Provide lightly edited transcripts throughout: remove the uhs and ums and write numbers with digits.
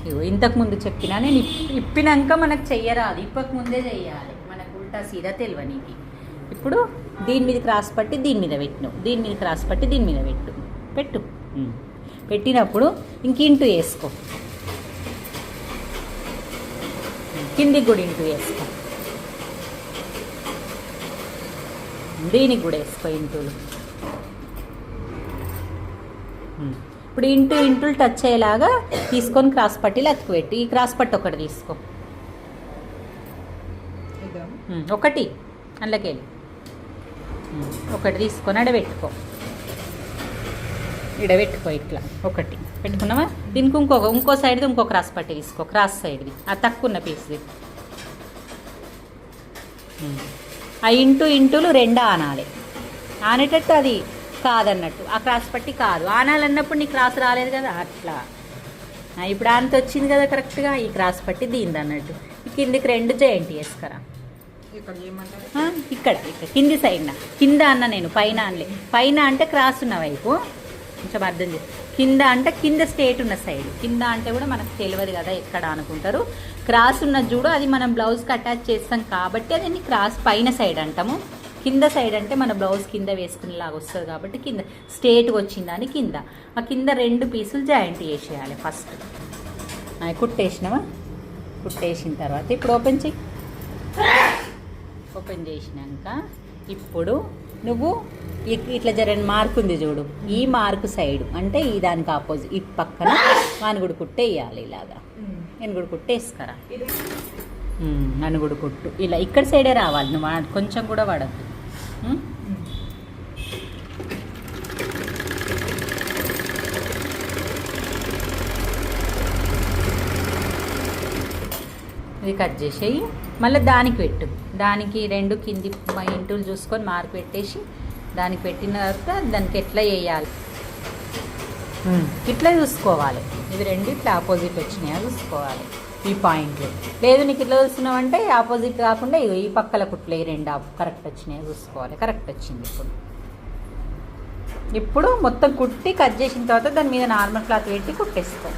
ఇగో ఇంతకుముందు చెప్పినా నేను ఇప్పినాక మనకు చెయ్యరాదు, ఇప్పక ముందే చెయ్యాలి, మనకు ఉల్టా సీదా తెలియనికి. ఇప్పుడు దీని మీద క్రాస్ పట్టి దీని మీద పెట్టు, దీని మీద క్రాస్ పట్టి దీని మీద పెట్టు. పెట్టినప్పుడు ఇంక ఇంటూ వేసుకో, కిందికి కూడా ఇంటూ వేసుకో, దీనికి కూడా వేసుకో ఇంటూలు. ఇప్పుడు ఇంటూలు టచ్ అయ్యేలాగా తీసుకొని క్రాస్ పట్టీలు అతుకుపెట్టి, ఈ క్రాస్ పట్టి ఒకటి తీసుకో, ఒకటి అందులోకెళ్ళి ఒకటి తీసుకొని అడబెట్టుకో, ఇడబెట్టుకో ఇట్లా ఒకటి పెట్టుకున్నావా. దీనికి ఇంకో సైడ్ది ఇంకో క్రాస్ పట్టి తీసుకో, క్రాస్ సైడ్ది ఆ తక్కువ పీస్ది. ఆ ఇంటూలు రెండు ఆనాలి, ఆనేటట్టు అది కాదన్నట్టు, ఆ క్రాస్ పట్టి కాదు, ఆనాలన్నప్పుడు నీ క్రాస్ రాలేదు కదా అట్లా. ఇప్పుడు ఆనంత వచ్చింది కదా కరెక్ట్గా, ఈ క్రాస్ పట్టి దీనిది అన్నట్టు. కిందికి రెండు జాయింట్ వేసుకరా, ఇక్కడ కింది సైడ్న, కింద అన్న నేను పైన అనలే. పైన అంటే క్రాస్ ఉన్న వైపు కొంచెం అర్థం చేసి, కింద అంటే కింద స్ట్రేట్ ఉన్న సైడ్. కింద అంటే కూడా మనకు తెలియదు కదా ఎక్కడ అనుకుంటారు. క్రాస్ ఉన్న చూడు, అది మనం బ్లౌజ్కి అటాచ్ చేస్తాం కాబట్టి అది క్రాస్ పైన సైడ్ అంటాము. కింద సైడ్ అంటే మన బ్లౌజ్ కింద వేసుకునేలాగా వస్తుంది కాబట్టి కింద స్ట్రేట్గా వచ్చిందని కింద. ఆ కింద రెండు పీసులు జాయింట్ చేసేయాలి ఫస్ట్. కుట్టేసినావా, కుట్టేసిన తర్వాత ఇప్పుడు ఓపెన్ చెయ్యి. ఓపెన్ చేసినాక ఇప్పుడు నువ్వు ఇట్లా జరని మార్క్ ఉంది చూడు, ఈ మార్కు సైడ్ అంటే ఈ దానికి ఆపోజిట్ ఇటు పక్కన ననుగుడు కుట్టు వేయాలి. ఇలాగా ఎనుగుడు కుట్టు వేసుకరా, ననుగుడు కుట్టు ఇలా ఇక్కడ సైడే రావాలి, నువ్వు కొంచెం కూడా పడద్దు. ఇది కట్ చేసేయి, మళ్ళీ దానికి పెట్టు. దానికి రెండు కింది ఇంటూలు చూసుకొని మార్క్ పెట్టేసి దానికి పెట్టిన తర్వాత దానికి ఎట్లా వేయాలి ఇట్లా చూసుకోవాలి. ఇవి రెండు ఇట్లా ఆపోజిట్ వచ్చినాయా చూసుకోవాలి ఈ పాయింట్లు. లేదు నీకు ఇట్లా చూస్తున్నావంటే ఆపోజిట్ కాకుండా ఈ పక్కల కుట్లు రెండు కరెక్ట్ వచ్చినాయా చూసుకోవాలి. కరెక్ట్ వచ్చింది. ఇప్పుడు మొత్తం కుట్టి కట్ చేసిన తర్వాత దాని మీద నార్మల్ క్లాత్ పెట్టి కుట్టేసుకో.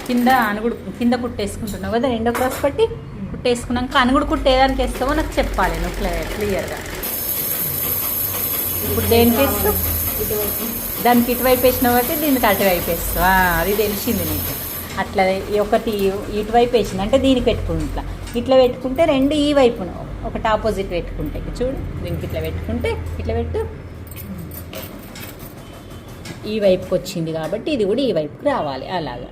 కింద కుట్టేసుకుంటున్నావు కదా, రెండో క్రాస్ పట్టి కుట్టేసుకున్నాక అనుగుడు కుట్టేదానికి వేస్తావో నాకు చెప్పాలి నువ్వు క్లియర్గా. ఇప్పుడు దేనికి వేస్తావు, దానికి ఇటువైపు వేసినావు కాబట్టి దీనికి అటువైపు వేస్తావు. అది తెలిసింది నీకు. అట్లా ఒకటి ఇటువైపు వేసింది అంటే దీనికి పెట్టుకుంటా, ఇట్లా పెట్టుకుంటే రెండు ఈ వైపున ఒకటి ఆపోజిట్ పెట్టుకుంటే చూడు, దీనికి ఇట్లా పెట్టుకుంటే ఇట్లా పెట్టు, ఈ వైపుకి వచ్చింది కాబట్టి ఇది కూడా ఈ వైపుకి రావాలి అలాగా.